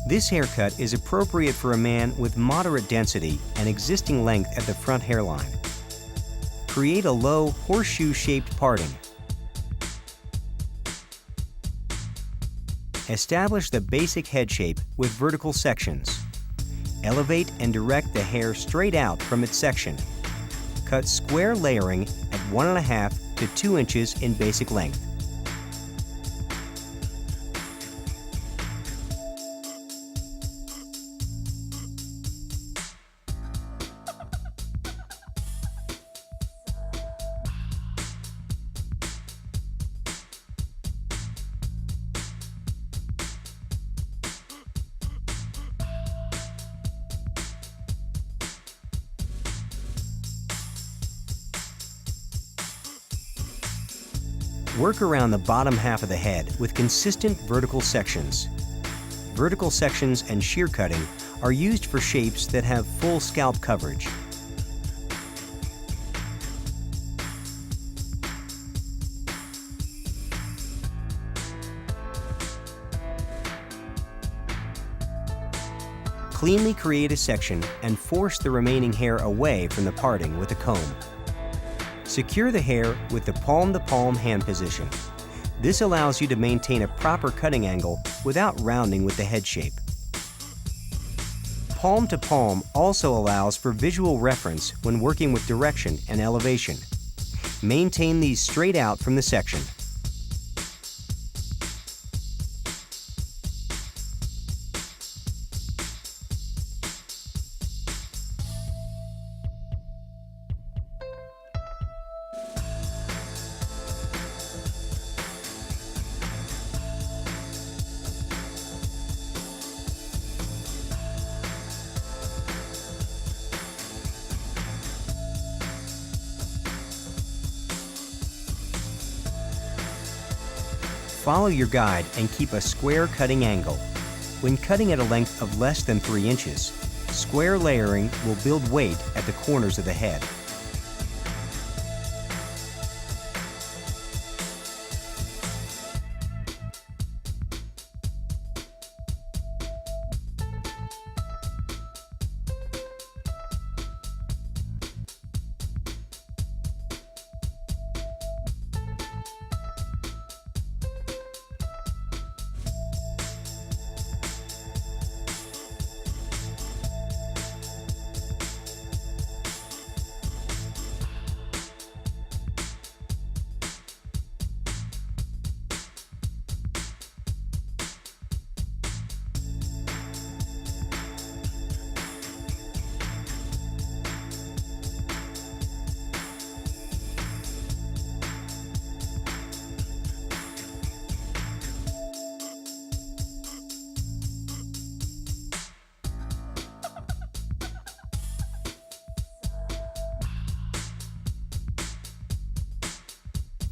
This haircut is appropriate for a man with moderate density and existing length at the front hairline. Create a low, horseshoe-shaped parting. Establish the basic head shape with vertical sections. Elevate and direct the hair straight out from its section. Cut square layering at 1.5 to 2 inches in basic length. Work around the bottom half of the head with consistent vertical sections. Vertical sections and shear cutting are used for shapes that have full scalp coverage. Cleanly create a section and force the remaining hair away from the parting with a comb. Secure the hair with the palm-to-palm hand position. This allows you to maintain a proper cutting angle without rounding with the head shape. Palm-to-palm also allows for visual reference when working with direction and elevation. Maintain these straight out from the section. Follow your guide and keep a square cutting angle. When cutting at a length of less than 3 inches, square layering will build weight at the corners of the head.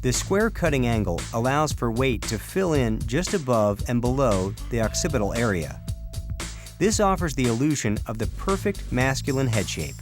The square cutting angle allows for weight to fill in just above and below the occipital area. This offers the illusion of the perfect masculine head shape.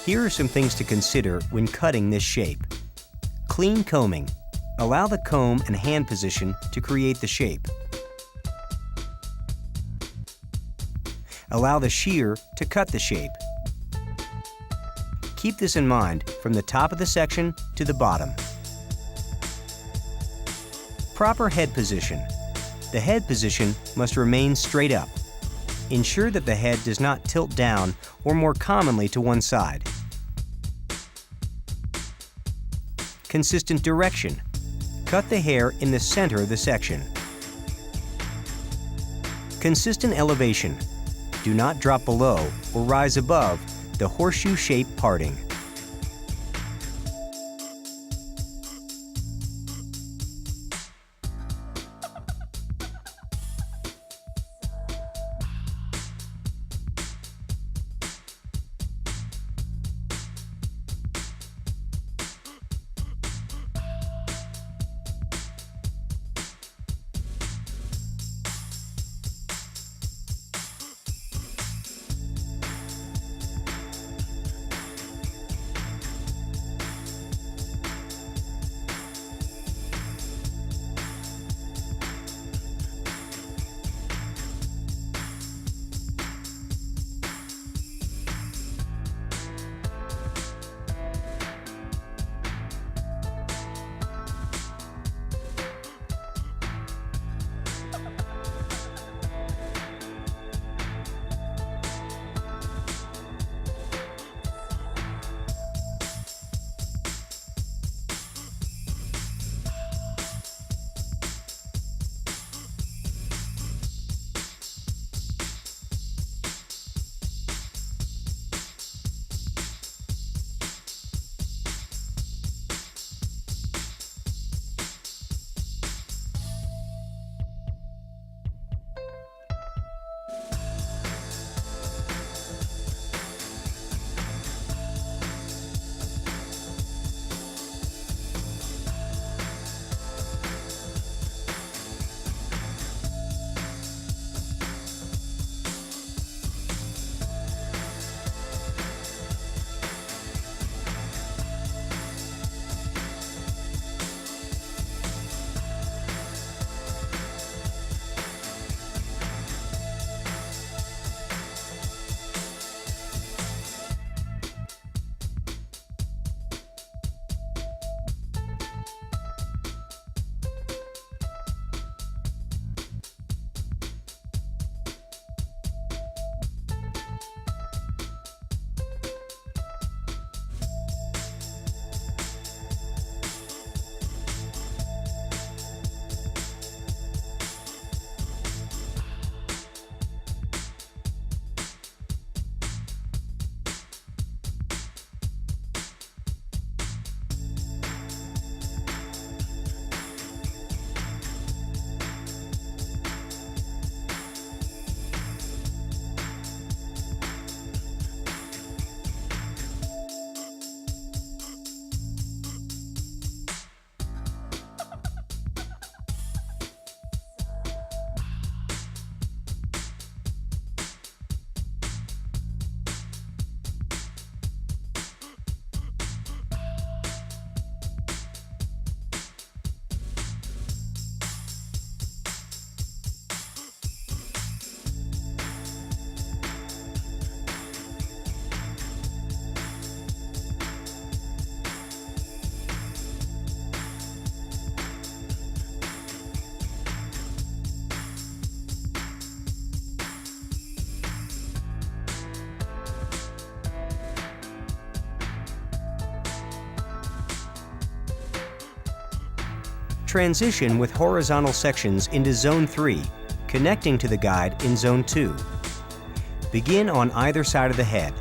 Here are some things to consider when cutting this shape. Clean combing. Allow the comb and hand position to create the shape. Allow the shear to cut the shape. Keep this in mind from the top of the section to the bottom. Proper head position. The head position must remain straight up. Ensure that the head does not tilt down or more commonly to one side. Consistent direction. Cut the hair in the center of the section. Consistent elevation. Do not drop below or rise above the horseshoe-shaped parting. Transition with horizontal sections into Zone 3, connecting to the guide in Zone 2. Begin on either side of the head.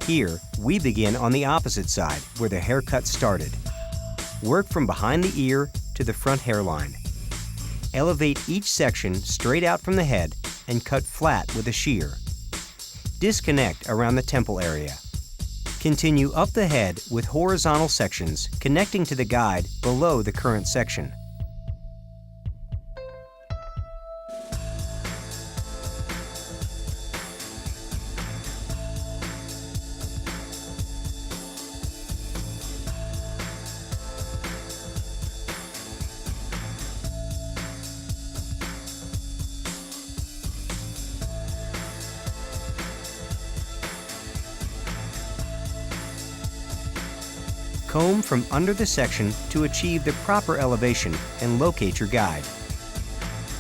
Here, we begin on the opposite side, where the haircut started. Work from behind the ear to the front hairline. Elevate each section straight out from the head and cut flat with a shear. Disconnect around the temple area. Continue up the head with horizontal sections connecting to the guide below the current section. Comb from under the section to achieve the proper elevation and locate your guide.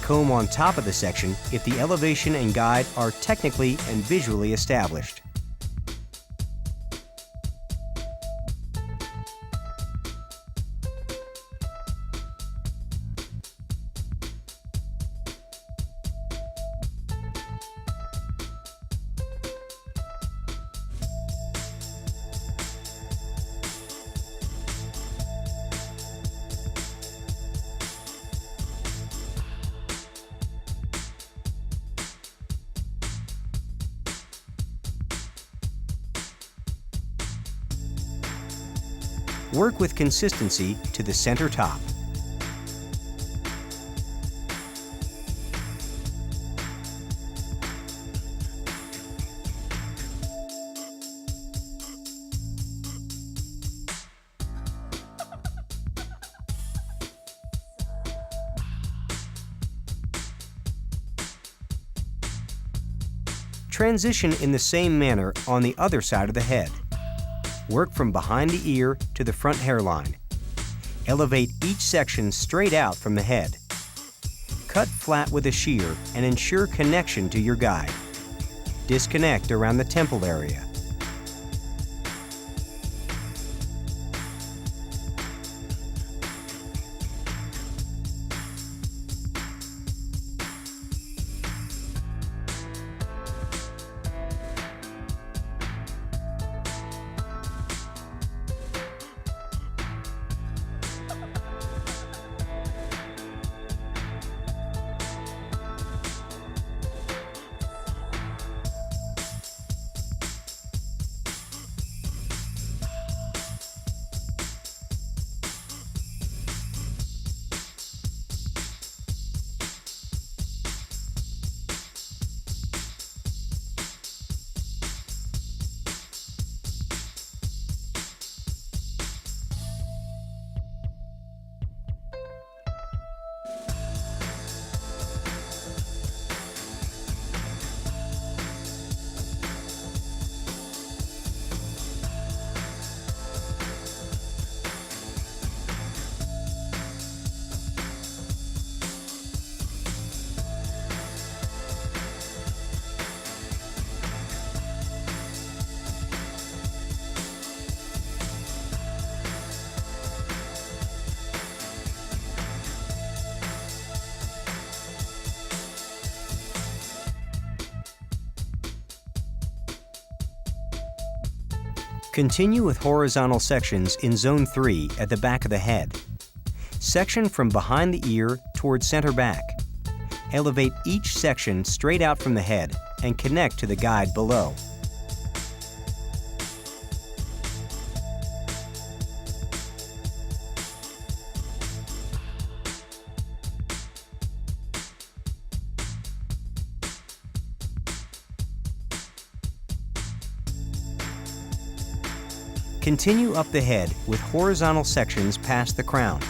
Comb on top of the section if the elevation and guide are technically and visually established. Work with consistency to the center top. Transition in the same manner on the other side of the head. Work from behind the ear to the front hairline. Elevate each section straight out from the head. Cut flat with a shear and ensure connection to your guide. Disconnect around the temple area. Continue with horizontal sections in Zone 3 at the back of the head. Section from behind the ear toward center back. Elevate each section straight out from the head and connect to the guide below. Continue up the head with horizontal sections past the crown.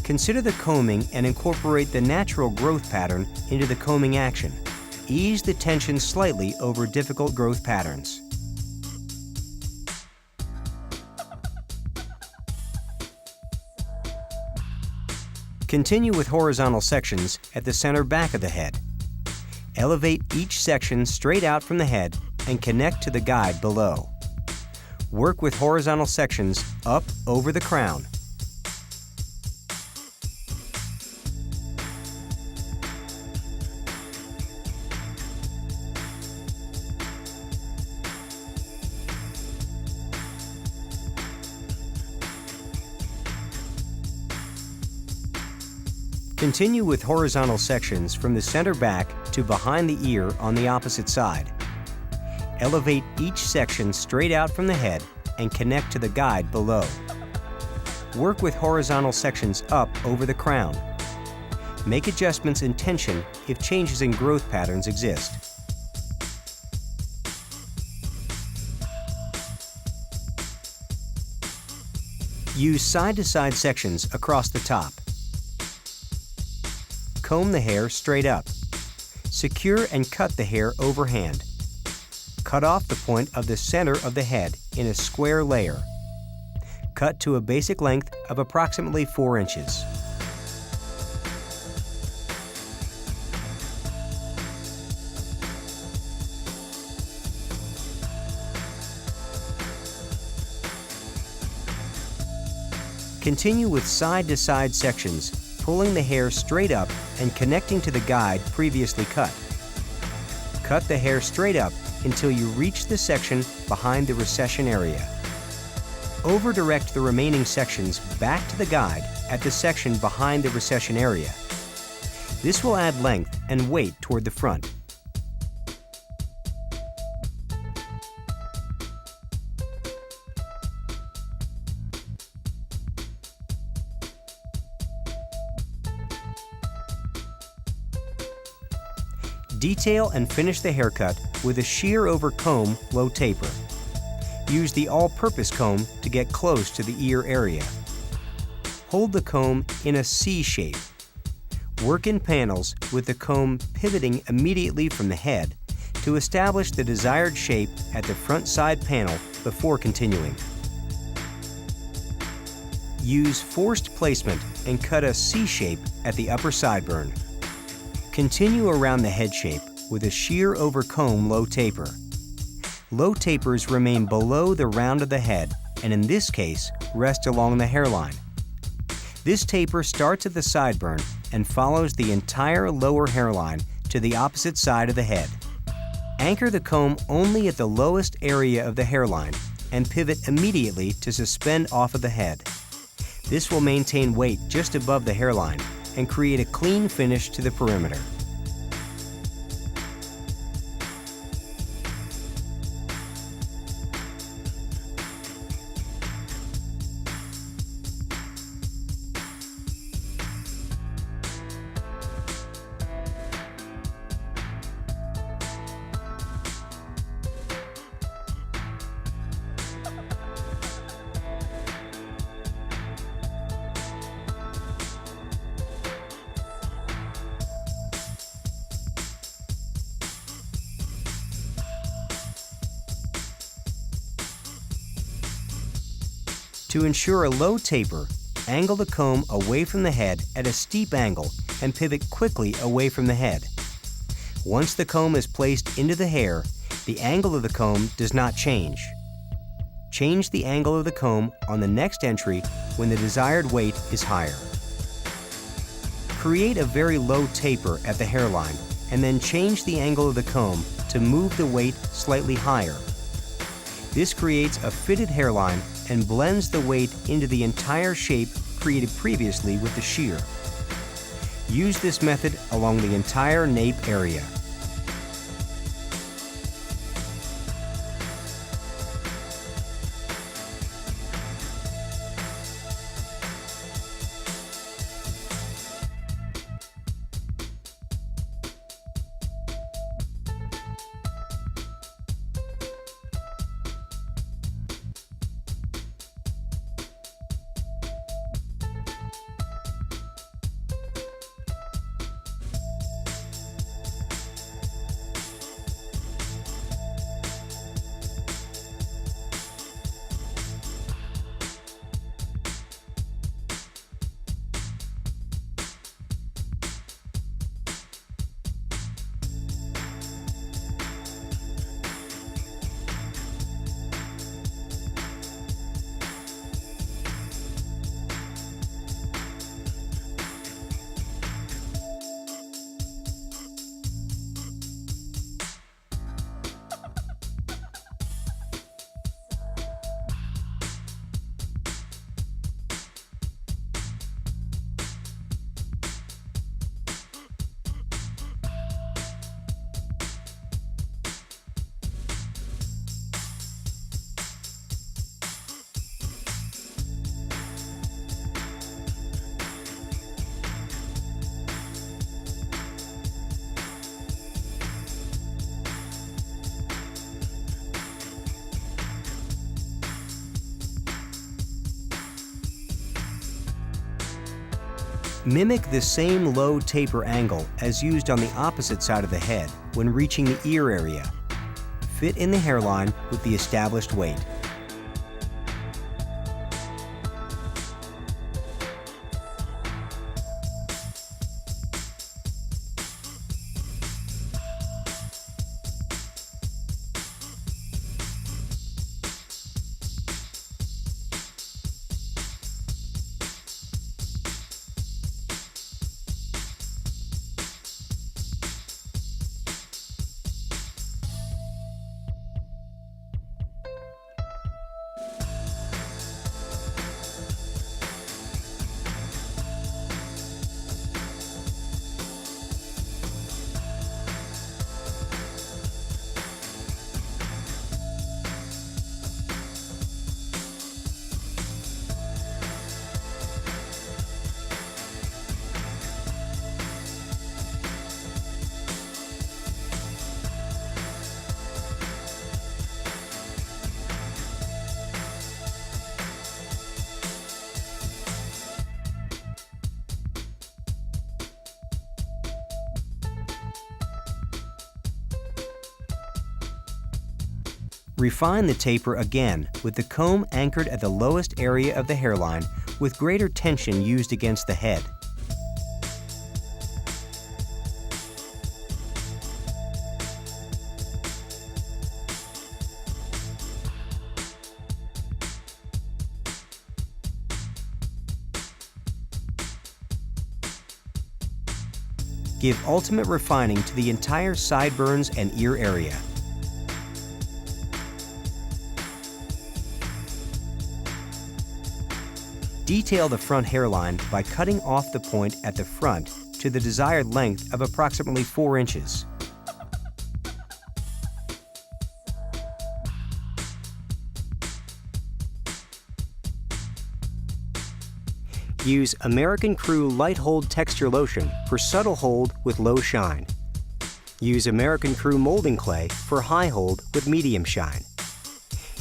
Consider the combing and incorporate the natural growth pattern into the combing action. Ease the tension slightly over difficult growth patterns. Continue with horizontal sections at the center back of the head. Elevate each section straight out from the head and connect to the guide below. Work with horizontal sections up over the crown. Continue with horizontal sections from the center back to behind the ear on the opposite side. Elevate each section straight out from the head and connect to the guide below. Work with horizontal sections up over the crown. Make adjustments in tension if changes in growth patterns exist. Use side-to-side sections across the top. Comb the hair straight up. Secure and cut the hair overhand. Cut off the point of the center of the head in a square layer. Cut to a basic length of approximately 4 inches. Continue with side-to-side sections, pulling the hair straight up and connecting to the guide previously cut. Cut the hair straight up until you reach the section behind the recession area. Over-direct the remaining sections back to the guide at the section behind the recession area. This will add length and weight toward the front. Detail and finish the haircut with a shear over comb low taper. Use the all-purpose comb to get close to the ear area. Hold the comb in a C shape. Work in panels with the comb pivoting immediately from the head to establish the desired shape at the front side panel before continuing. Use forced placement and cut a C shape at the upper sideburn. Continue around the head shape with a shear over comb low taper. Low tapers remain below the round of the head and in this case rest along the hairline. This taper starts at the sideburn and follows the entire lower hairline to the opposite side of the head. Anchor the comb only at the lowest area of the hairline and pivot immediately to suspend off of the head. This will maintain weight just above the hairline and create a clean finish to the perimeter. To ensure a low taper, angle the comb away from the head at a steep angle and pivot quickly away from the head. Once the comb is placed into the hair, the angle of the comb does not change. Change the angle of the comb on the next entry when the desired weight is higher. Create a very low taper at the hairline and then change the angle of the comb to move the weight slightly higher. This creates a fitted hairline and blends the weight into the entire shape created previously with the shear. Use this method along the entire nape area. Mimic the same low taper angle as used on the opposite side of the head when reaching the ear area. Fit in the hairline with the established weight. Refine the taper again with the comb anchored at the lowest area of the hairline with greater tension used against the head. Give ultimate refining to the entire sideburns and ear area. Detail the front hairline by cutting off the point at the front to the desired length of approximately 4 inches. Use American Crew Light Hold Texture Lotion for subtle hold with low shine. Use American Crew Molding Clay for high hold with medium shine.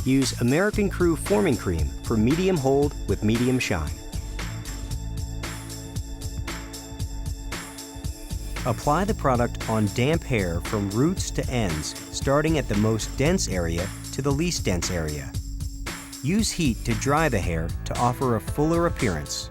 Use American Crew Forming Cream for medium hold with medium shine. Apply the product on damp hair from roots to ends, starting at the most dense area to the least dense area. Use heat to dry the hair to offer a fuller appearance.